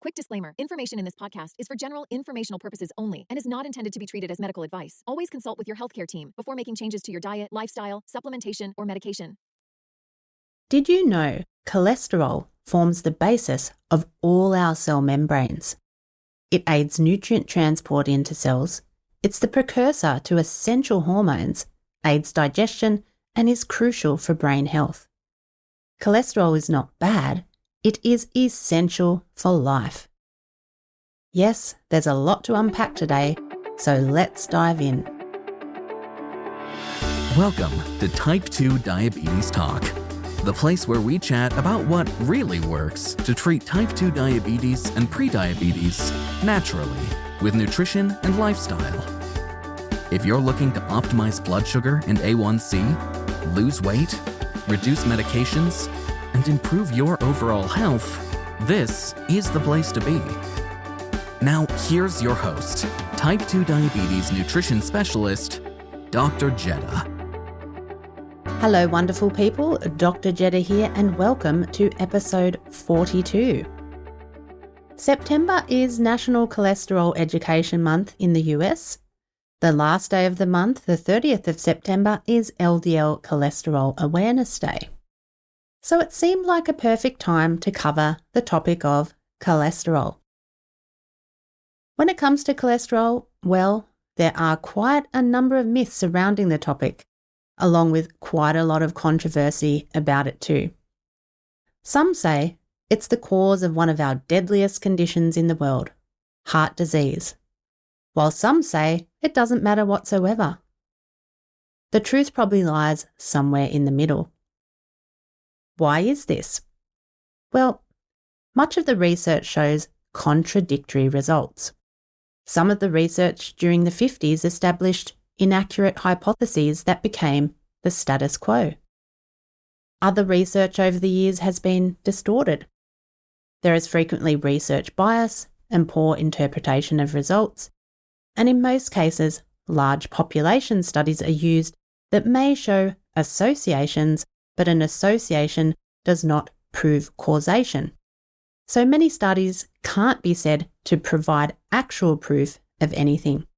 Quick disclaimer. Information in this podcast is for general informational purposes only and is not intended to be treated as medical advice. Always consult with your healthcare team before making changes to your diet, lifestyle, supplementation, or medication. Did you know cholesterol forms the basis of all our cell membranes? It aids nutrient transport into cells. It's the precursor to essential hormones, aids digestion, and is crucial for brain health. Cholesterol is not bad. It is essential for life. Yes, there's a lot to unpack today, so let's dive in. Welcome to Type 2 Diabetes Talk, the place where we chat about what really works to treat type 2 diabetes and prediabetes naturally with nutrition and lifestyle. If you're looking to optimize blood sugar and A1C, lose weight, reduce medications, and improve your overall health, this is the place to be. Now, here's your host, Type 2 Diabetes Nutrition Specialist, Dr. Jeddah. Hello, wonderful people. Dr. Jeddah here, and welcome to episode 42. September is National Cholesterol Education Month in the US. The last day of the month, the 30th of September, is LDL Cholesterol Awareness Day. So it seemed like a perfect time to cover the topic of cholesterol. When it comes to cholesterol, well, there are quite a number of myths surrounding the topic, along with quite a lot of controversy about it too. Some say it's the cause of one of our deadliest conditions in the world, heart disease, while some say it doesn't matter whatsoever. The truth probably lies somewhere in the middle. Why is this? Well, much of the research shows contradictory results. Some of the research during the 50s established inaccurate hypotheses that became the status quo. Other research over the years has been distorted. There is frequently research bias and poor interpretation of results, and in most cases, large population studies are used that may show associations, but an association does not prove causation. So many studies can't be said to provide actual proof of anything.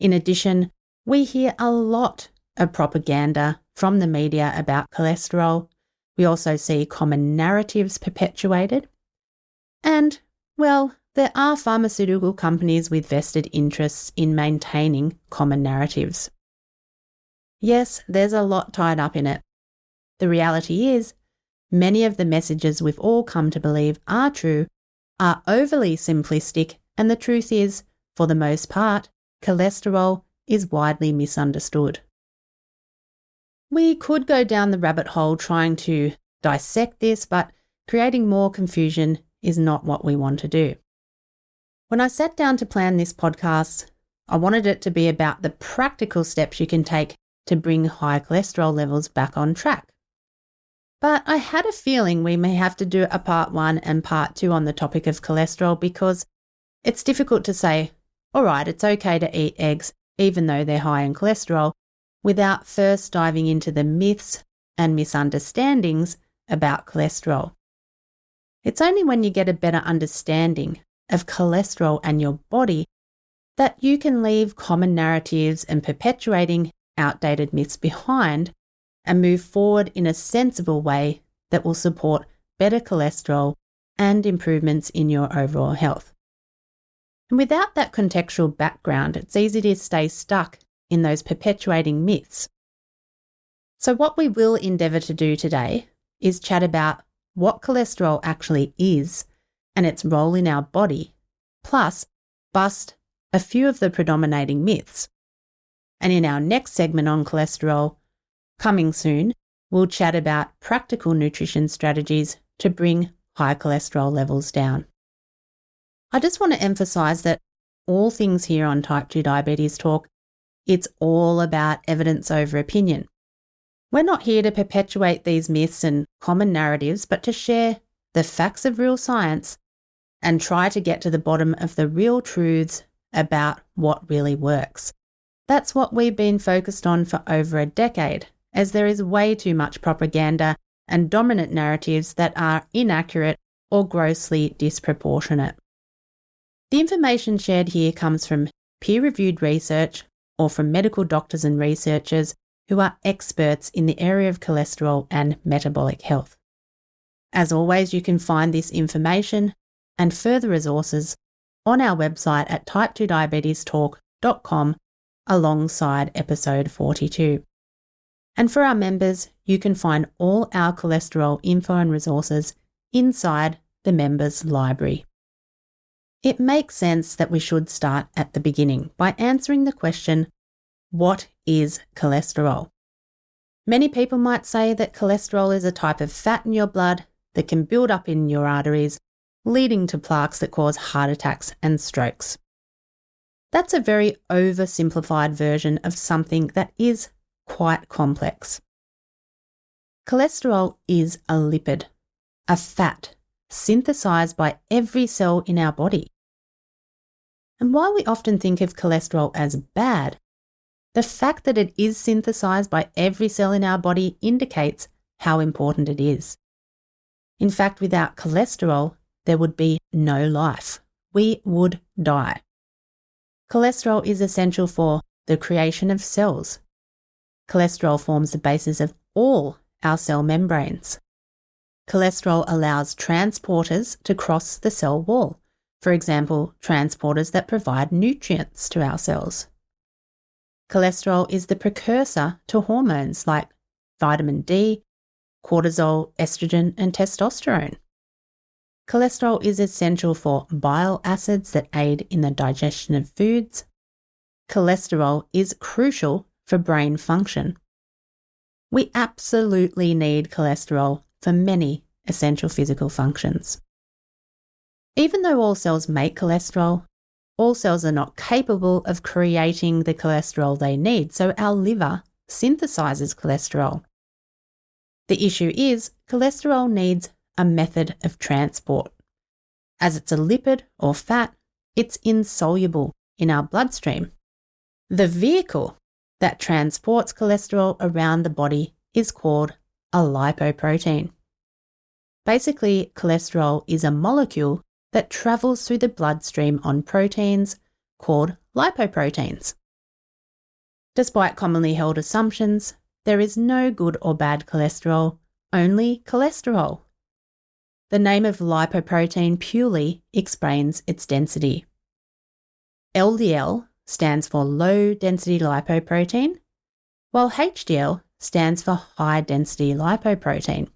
In addition, we hear a lot of propaganda from the media about cholesterol. We also see common narratives perpetuated. And, well, there are pharmaceutical companies with vested interests in maintaining common narratives. Yes, there's a lot tied up in it. The reality is, many of the messages we've all come to believe are true are overly simplistic, and the truth is, for the most part, cholesterol is widely misunderstood. We could go down the rabbit hole trying to dissect this, but creating more confusion is not what we want to do. When I sat down to plan this podcast, I wanted it to be about the practical steps you can take to bring high cholesterol levels back on track. But I had a feeling we may have to do a part 1 and part 2 on the topic of cholesterol, because it's difficult to say, all right, it's okay to eat eggs even though they're high in cholesterol, without first diving into the myths and misunderstandings about cholesterol. It's only when you get a better understanding of cholesterol and your body that you can leave common narratives and perpetuating outdated myths behind and move forward in a sensible way that will support better cholesterol and improvements in your overall health. And without that contextual background, it's easy to stay stuck in those perpetuating myths. So what we will endeavour to do today is chat about what cholesterol actually is and its role in our body, plus bust a few of the predominating myths. And in our next segment on cholesterol, coming soon, we'll chat about practical nutrition strategies to bring high cholesterol levels down. I just want to emphasise that all things here on Type 2 Diabetes Talk, it's all about evidence over opinion. We're not here to perpetuate these myths and common narratives, but to share the facts of real science and try to get to the bottom of the real truths about what really works. That's what we've been focused on for over a decade, as there is way too much propaganda and dominant narratives that are inaccurate or grossly disproportionate. The information shared here comes from peer-reviewed research or from medical doctors and researchers who are experts in the area of cholesterol and metabolic health. As always, you can find this information and further resources on our website at type2diabetestalk.com alongside episode 42. And for our members, you can find all our cholesterol info and resources inside the members' library. It makes sense that we should start at the beginning by answering the question, what is cholesterol? Many people might say that cholesterol is a type of fat in your blood that can build up in your arteries, leading to plaques that cause heart attacks and strokes. That's a very oversimplified version of something that is quite complex. Cholesterol is a lipid, a fat, synthesized by every cell in our body. And while we often think of cholesterol as bad, the fact that it is synthesized by every cell in our body indicates how important it is. In fact, without cholesterol, there would be no life. We would die. Cholesterol is essential for the creation of cells. Cholesterol forms the basis of all our cell membranes. Cholesterol allows transporters to cross the cell wall. For example, transporters that provide nutrients to our cells. Cholesterol is the precursor to hormones like vitamin D, cortisol, estrogen, and testosterone. Cholesterol is essential for bile acids that aid in the digestion of foods. Cholesterol is crucial for brain function. We absolutely need cholesterol for many essential physical functions. Even though all cells make cholesterol, all cells are not capable of creating the cholesterol they need, so our liver synthesizes cholesterol. The issue is cholesterol needs a method of transport. As it's a lipid or fat, it's insoluble in our bloodstream. The vehicle that transports cholesterol around the body is called a lipoprotein. Basically, cholesterol is a molecule that travels through the bloodstream on proteins called lipoproteins. Despite commonly held assumptions, there is no good or bad cholesterol, only cholesterol. The name of lipoprotein purely explains its density. LDL stands for low density lipoprotein, while HDL stands for high density lipoprotein.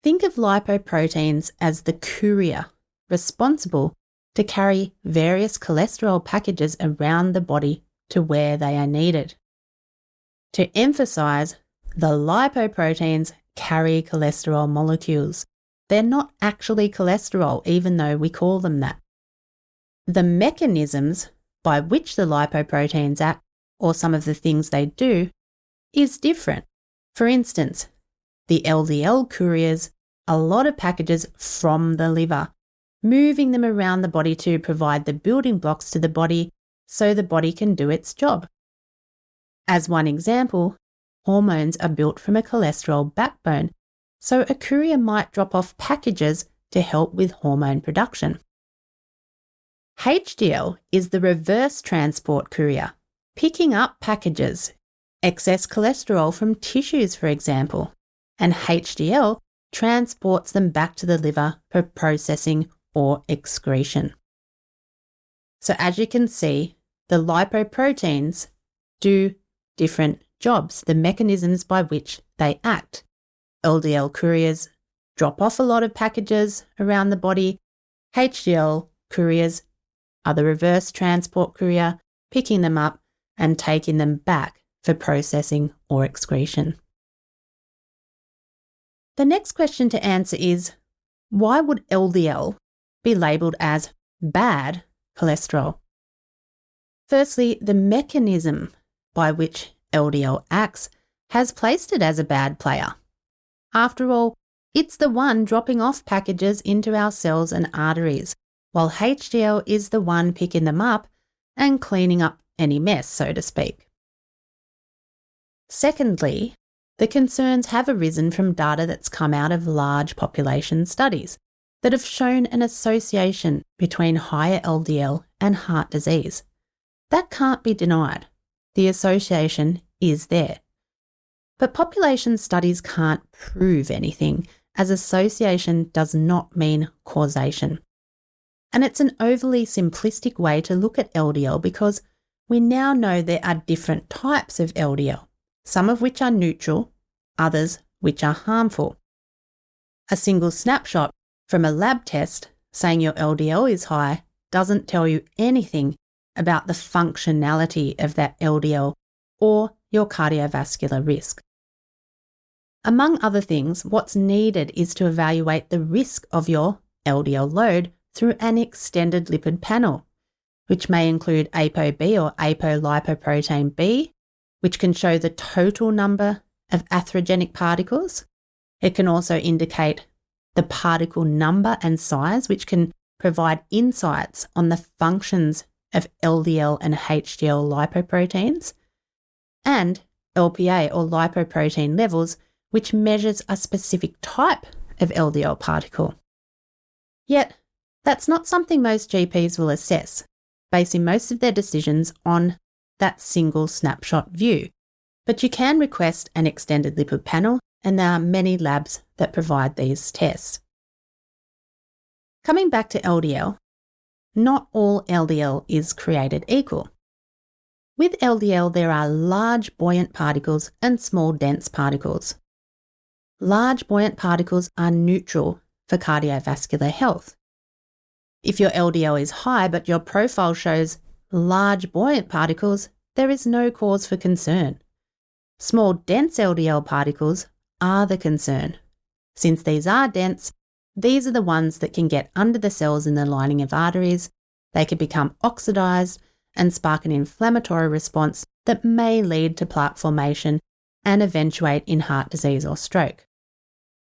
Think of lipoproteins as the courier responsible to carry various cholesterol packages around the body to where they are needed. To emphasize, the lipoproteins carry cholesterol molecules. They're not actually cholesterol, even though we call them that. The mechanisms by which the lipoproteins act, or some of the things they do, is different. For instance, the LDL couriers a lot of packages from the liver, moving them around the body to provide the building blocks to the body so the body can do its job. As one example, hormones are built from a cholesterol backbone, so a courier might drop off packages to help with hormone production. HDL is the reverse transport courier, picking up packages, excess cholesterol from tissues, for example, and HDL transports them back to the liver for processing or excretion. So as you can see, the lipoproteins do different jobs, the mechanisms by which they act. LDL couriers drop off a lot of packages around the body. HDL couriers are the reverse transport courier, picking them up and taking them back for processing or excretion. The next question to answer is, why would LDL be labelled as bad cholesterol? Firstly, the mechanism by which LDL acts has placed it as a bad player. After all, it's the one dropping off packages into our cells and arteries, while HDL is the one picking them up and cleaning up any mess, so to speak. Secondly, the concerns have arisen from data that's come out of large population studies. that have shown an association between higher LDL and heart disease. That can't be denied. The association is there. But population studies can't prove anything, as association does not mean causation. And it's an overly simplistic way to look at LDL because we now know there are different types of LDL, some of which are neutral, others which are harmful. A single snapshot from a lab test saying your LDL is high doesn't tell you anything about the functionality of that LDL or your cardiovascular risk. Among other things, what's needed is to evaluate the risk of your LDL load through an extended lipid panel, which may include ApoB or apolipoprotein B, which can show the total number of atherogenic particles. It can also indicate the particle number and size, which can provide insights on the functions of LDL and HDL lipoproteins, and LPA or lipoprotein levels, which measures a specific type of LDL particle. Yet, that's not something most GPs will assess, basing most of their decisions on that single snapshot view. But you can request an extended lipid panel, and there are many labs that provide these tests. Coming back to LDL, not all LDL is created equal. With LDL, there are large buoyant particles and small dense particles. Large buoyant particles are neutral for cardiovascular health. If your LDL is high but your profile shows large buoyant particles, there is no cause for concern. Small dense LDL particles are the concern. Since these are dense, these are the ones that can get under the cells in the lining of arteries. They can become oxidized and spark an inflammatory response that may lead to plaque formation and eventuate in heart disease or stroke.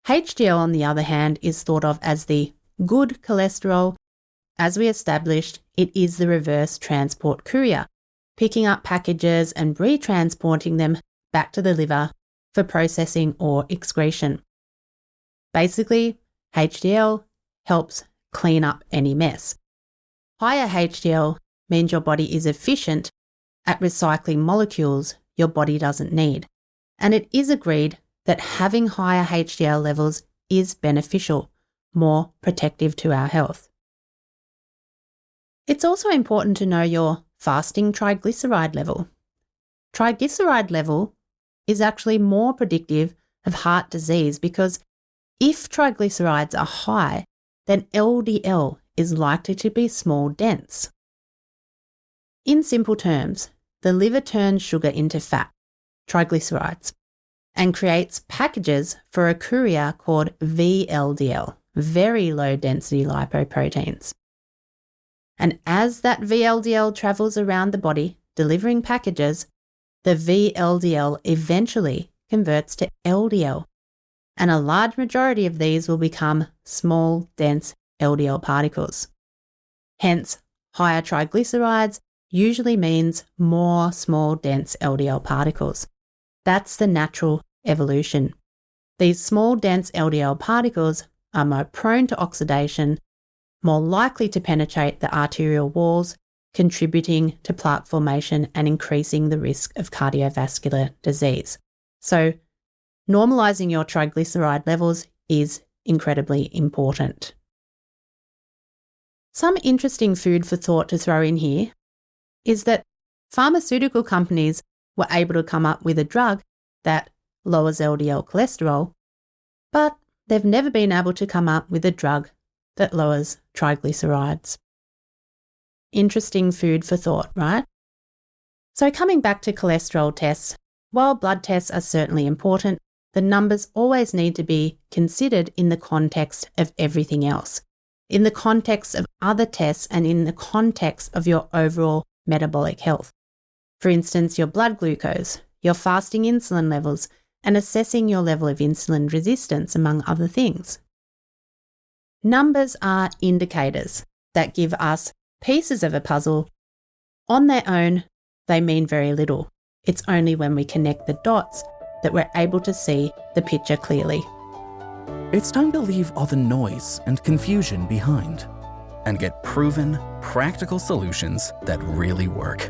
HDL, on the other hand, is thought of as the good cholesterol. As we established, it is the reverse transport courier, picking up packages and retransporting them back to the liver for processing or excretion. Basically, HDL helps clean up any mess. Higher HDL means your body is efficient at recycling molecules your body doesn't need, and it is agreed that having higher HDL levels is beneficial, more protective to our health. It's also important to know your fasting triglyceride level. Triglyceride level is actually more predictive of heart disease because if triglycerides are high, then LDL is likely to be small dense. In simple terms, the liver turns sugar into fat, triglycerides, and creates packages for a courier called VLDL, very low density lipoproteins. And as that VLDL travels around the body, delivering packages, the VLDL eventually converts to LDL, and a large majority of these will become small, dense LDL particles. Hence, higher triglycerides usually means more small, dense LDL particles. That's the natural evolution. These small, dense LDL particles are more prone to oxidation, more likely to penetrate the arterial walls, contributing to plaque formation and increasing the risk of cardiovascular disease. So, normalising your triglyceride levels is incredibly important. Some interesting food for thought to throw in here is that pharmaceutical companies were able to come up with a drug that lowers LDL cholesterol, but they've never been able to come up with a drug that lowers triglycerides. Interesting food for thought, right? So coming back to cholesterol tests, while blood tests are certainly important, the numbers always need to be considered in the context of everything else, in the context of other tests and in the context of your overall metabolic health. For instance, your blood glucose, your fasting insulin levels, and assessing your level of insulin resistance, among other things. Numbers are indicators that give us pieces of a puzzle. On their own, they mean very little. It's only when we connect the dots that we're able to see the picture clearly. It's time to leave all the noise and confusion behind and get proven, practical solutions that really work.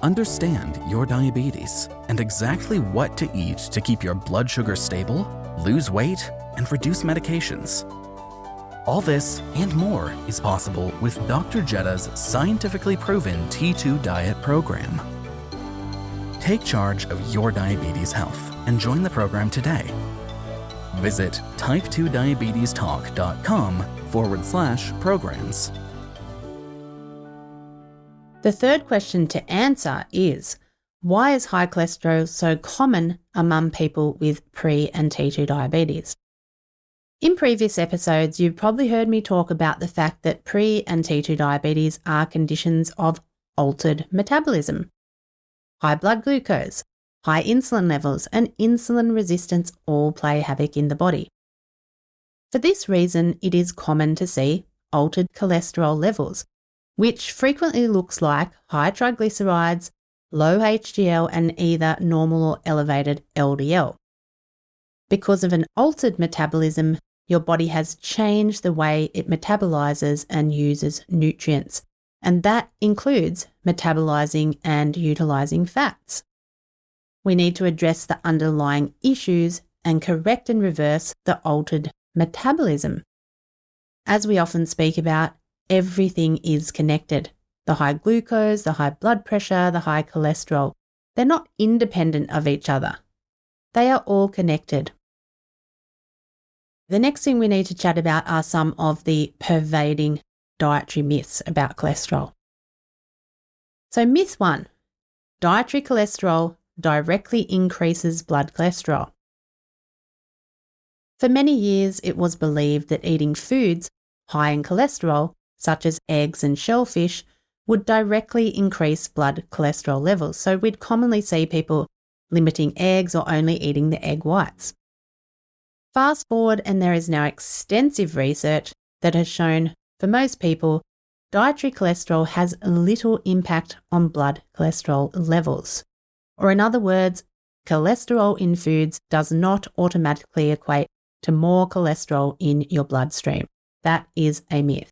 Understand your diabetes and exactly what to eat to keep your blood sugar stable, lose weight, and reduce medications. All this and more is possible with Dr. Jetta's scientifically proven T2 diet program. Take charge of your diabetes health and join the program today. Visit type2diabetestalk.com/programs. The third question to answer is, why is high cholesterol so common among people with pre- and T2 diabetes? In previous episodes, you've probably heard me talk about the fact that pre- and T2 diabetes are conditions of altered metabolism. High blood glucose, high insulin levels, and insulin resistance all play havoc in the body. For this reason, it is common to see altered cholesterol levels, which frequently looks like high triglycerides, low HDL, and either normal or elevated LDL. Because of an altered metabolism, your body has changed the way it metabolizes and uses nutrients, and that includes metabolizing and utilizing fats. We need to address the underlying issues and correct and reverse the altered metabolism. As we often speak about, everything is connected. The high glucose, the high blood pressure, the high cholesterol, they're not independent of each other. They are all connected. The next thing we need to chat about are some of the pervading dietary myths about cholesterol. So myth 1, dietary cholesterol directly increases blood cholesterol. For many years, it was believed that eating foods high in cholesterol, such as eggs and shellfish, would directly increase blood cholesterol levels. So we'd commonly see people limiting eggs or only eating the egg whites. Fast forward, and there is now extensive research that has shown for most people, dietary cholesterol has little impact on blood cholesterol levels. Or in other words, cholesterol in foods does not automatically equate to more cholesterol in your bloodstream. That is a myth.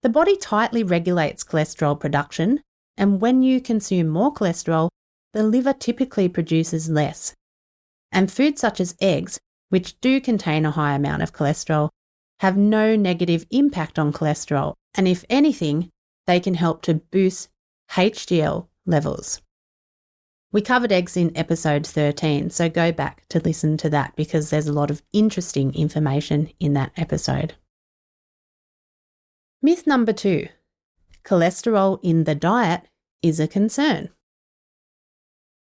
The body tightly regulates cholesterol production, and when you consume more cholesterol, the liver typically produces less. And foods such as eggs, which do contain a high amount of cholesterol, have no negative impact on cholesterol, and if anything, they can help to boost HDL levels. We covered eggs in episode 13, so go back to listen to that because there's a lot of interesting information in that episode. Myth number 2, cholesterol in the diet is a concern.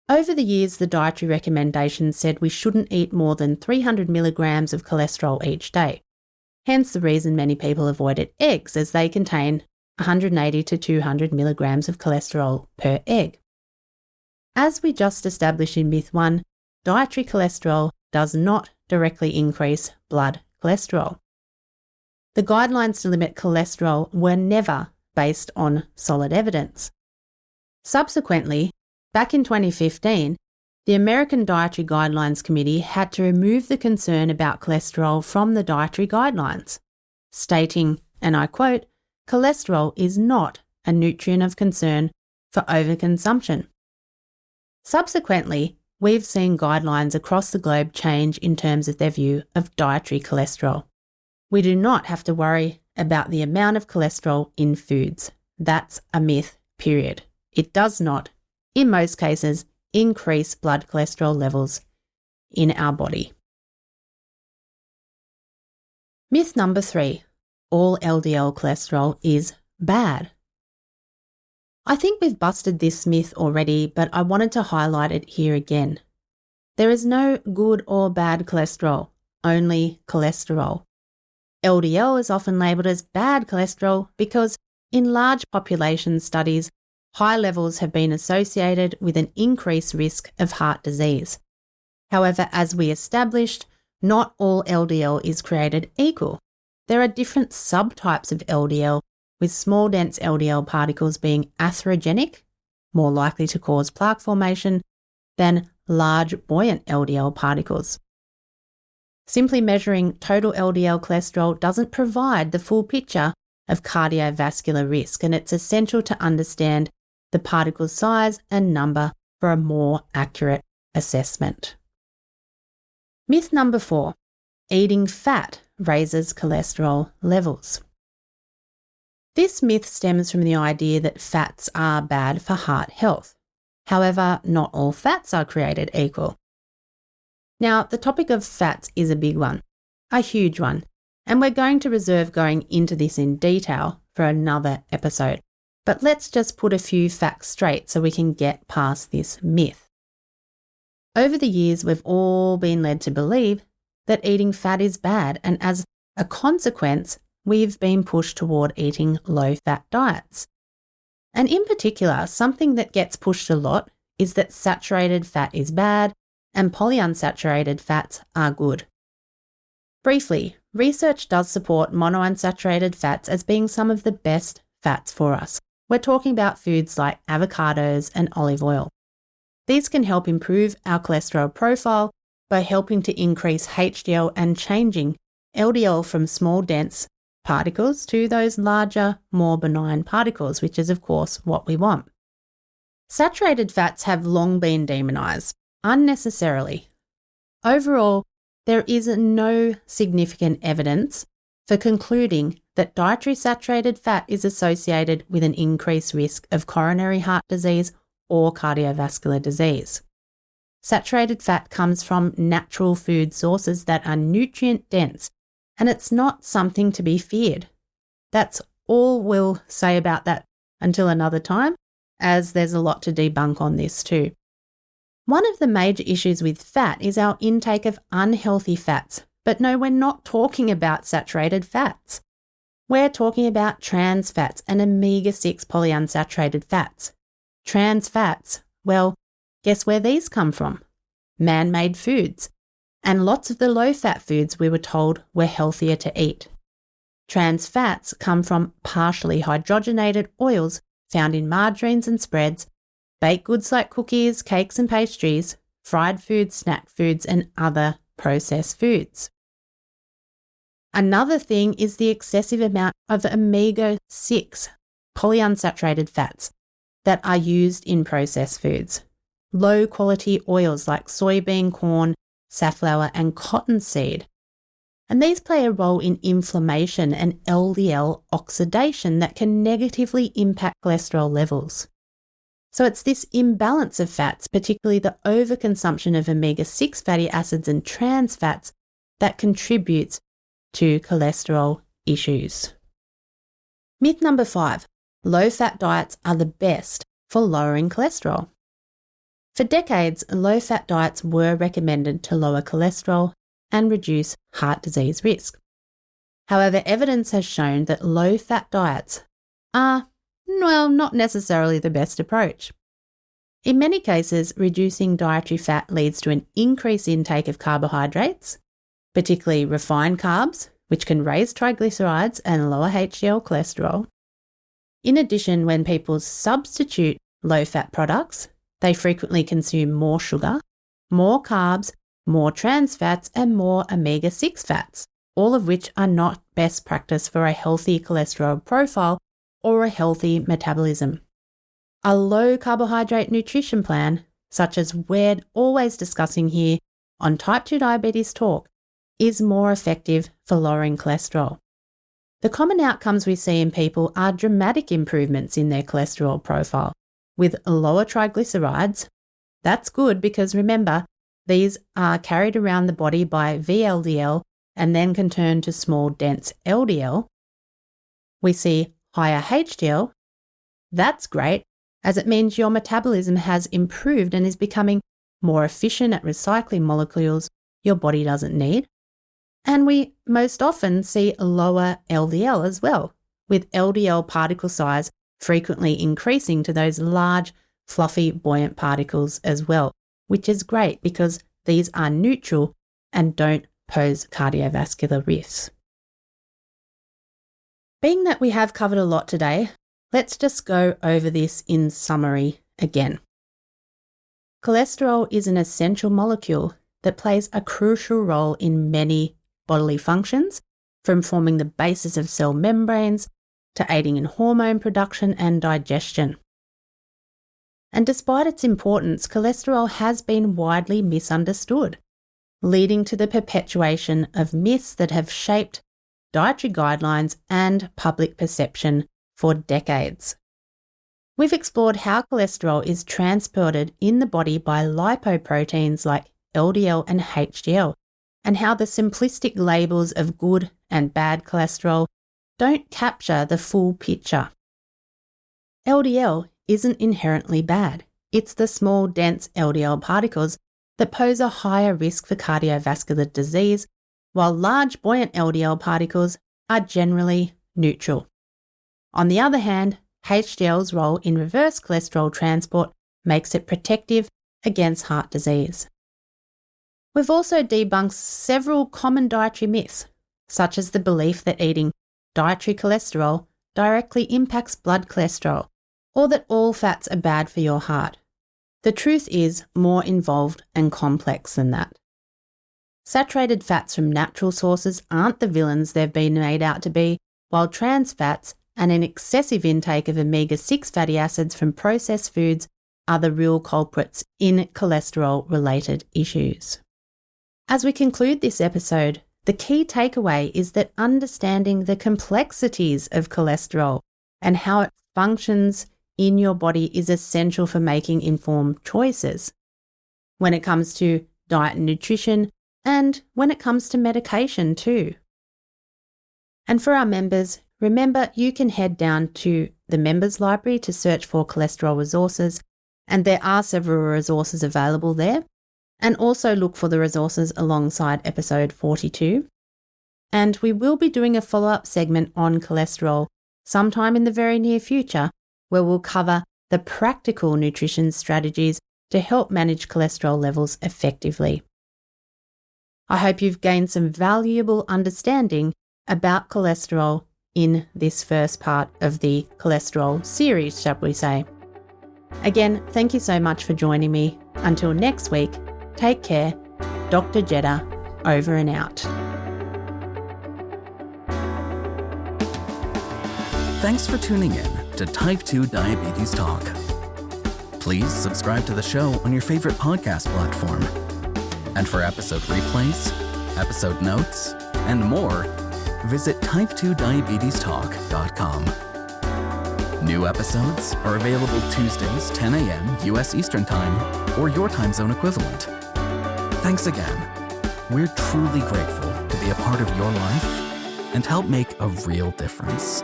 Over the years, the dietary recommendations said we shouldn't eat more than 300 milligrams of cholesterol each day. Hence the reason many people avoided eggs, as they contain 180 to 200 milligrams of cholesterol per egg. As we just established in myth 1, dietary cholesterol does not directly increase blood cholesterol. The guidelines to limit cholesterol were never based on solid evidence. Subsequently, back in 2015, the American Dietary Guidelines Committee had to remove the concern about cholesterol from the dietary guidelines, stating, and I quote, "Cholesterol is not a nutrient of concern for overconsumption." Subsequently, we've seen guidelines across the globe change in terms of their view of dietary cholesterol. We do not have to worry about the amount of cholesterol in foods. That's a myth, period. It does not, in most cases, increase blood cholesterol levels in our body. Myth number 3, all LDL cholesterol is bad. I think we've busted this myth already, but I wanted to highlight it here again. There is no good or bad cholesterol, only cholesterol. LDL is often labelled as bad cholesterol because in large population studies, high levels have been associated with an increased risk of heart disease. However, as we established, not all LDL is created equal. There are different subtypes of LDL, with small dense LDL particles being atherogenic, more likely to cause plaque formation, than large buoyant LDL particles. Simply measuring total LDL cholesterol doesn't provide the full picture of cardiovascular risk, and it's essential to understand the particle size and number for a more accurate assessment. Myth number 4, eating fat raises cholesterol levels. This myth stems from the idea that fats are bad for heart health. However, not all fats are created equal. Now, the topic of fats is a big one, a huge one, and we're going to reserve going into this in detail for another episode. But let's just put a few facts straight so we can get past this myth. Over the years, we've all been led to believe that eating fat is bad, and as a consequence, we've been pushed toward eating low-fat diets. And in particular, something that gets pushed a lot is that saturated fat is bad and polyunsaturated fats are good. Briefly, research does support monounsaturated fats as being some of the best fats for us. We're talking about foods like avocados and olive oil. These can help improve our cholesterol profile by helping to increase HDL and changing LDL from small dense particles to those larger, more benign particles, which is of course what we want. Saturated fats have long been demonized, unnecessarily. Overall, there is no significant evidence for concluding that dietary saturated fat is associated with an increased risk of coronary heart disease or cardiovascular disease. Saturated fat comes from natural food sources that are nutrient dense, and it's not something to be feared. That's all we'll say about that until another time, as there's a lot to debunk on this too. One of the major issues with fat is our intake of unhealthy fats. But no, we're not talking about saturated fats. We're talking about trans fats and omega-6 polyunsaturated fats. Trans fats, well, guess where these come from? Man-made foods. And lots of the low-fat foods we were told were healthier to eat. Trans fats come from partially hydrogenated oils found in margarines and spreads, baked goods like cookies, cakes and pastries, fried foods, snack foods, and other processed foods. Another thing is the excessive amount of omega-6 polyunsaturated fats that are used in processed foods. Low-quality oils like soybean, corn, safflower, and cottonseed. And these play a role in inflammation and LDL oxidation that can negatively impact cholesterol levels. So it's this imbalance of fats, particularly the overconsumption of omega-6 fatty acids and trans fats, that contributes to cholesterol issues. Myth number 5, low-fat diets are the best for lowering cholesterol. For decades, low-fat diets were recommended to lower cholesterol and reduce heart disease risk. However, evidence has shown that low-fat diets are, well, not necessarily the best approach. In many cases, reducing dietary fat leads to an increased intake of carbohydrates, particularly refined carbs, which can raise triglycerides and lower HDL cholesterol. In addition, when people substitute low-fat products, they frequently consume more sugar, more carbs, more trans fats, and more omega-6 fats, all of which are not best practice for a healthy cholesterol profile or a healthy metabolism. A low-carbohydrate nutrition plan, such as we're always discussing here on Type 2 Diabetes Talk, is more effective for lowering cholesterol. The common outcomes we see in people are dramatic improvements in their cholesterol profile, with lower triglycerides. That's good because remember, these are carried around the body by VLDL and then can turn to small dense LDL. We see higher HDL. That's great, as it means your metabolism has improved and is becoming more efficient at recycling molecules your body doesn't need. And we most often see lower LDL as well, with LDL particle size frequently increasing to those large, fluffy, buoyant particles as well, which is great because these are neutral and don't pose cardiovascular risks. Being that we have covered a lot today, let's just go over this in summary again. Cholesterol is an essential molecule that plays a crucial role in many bodily functions, from forming the basis of cell membranes to aiding in hormone production and digestion. And despite its importance, cholesterol has been widely misunderstood, leading to the perpetuation of myths that have shaped dietary guidelines and public perception for decades. We've explored how cholesterol is transported in the body by lipoproteins like LDL and HDL, and how the simplistic labels of good and bad cholesterol don't capture the full picture. LDL isn't inherently bad. It's the small, dense LDL particles that pose a higher risk for cardiovascular disease, while large, buoyant LDL particles are generally neutral. On the other hand, HDL's role in reverse cholesterol transport makes it protective against heart disease. We've also debunked several common dietary myths, such as the belief that eating dietary cholesterol directly impacts blood cholesterol, or that all fats are bad for your heart. The truth is more involved and complex than that. Saturated fats from natural sources aren't the villains they've been made out to be, while trans fats and an excessive intake of omega-6 fatty acids from processed foods are the real culprits in cholesterol-related issues. As we conclude this episode, the key takeaway is that understanding the complexities of cholesterol and how it functions in your body is essential for making informed choices when it comes to diet and nutrition, and when it comes to medication too. And for our members, remember you can head down to the Members Library to search for cholesterol resources, and there are several resources available there. And also look for the resources alongside episode 42. And we will be doing a follow-up segment on cholesterol sometime in the very near future, where we'll cover the practical nutrition strategies to help manage cholesterol levels effectively. I hope you've gained some valuable understanding about cholesterol in this first part of the cholesterol series, shall we say. Again, thank you so much for joining me. Until next week, take care. Dr. Jeddah, over and out. Thanks for tuning in to Type 2 Diabetes Talk. Please subscribe to the show on your favorite podcast platform. And for episode replays, episode notes, and more, visit type2diabetestalk.com. New episodes are available Tuesdays, 10 a.m. US Eastern Time, or your time zone equivalent. Thanks again. We're truly grateful to be a part of your life and help make a real difference.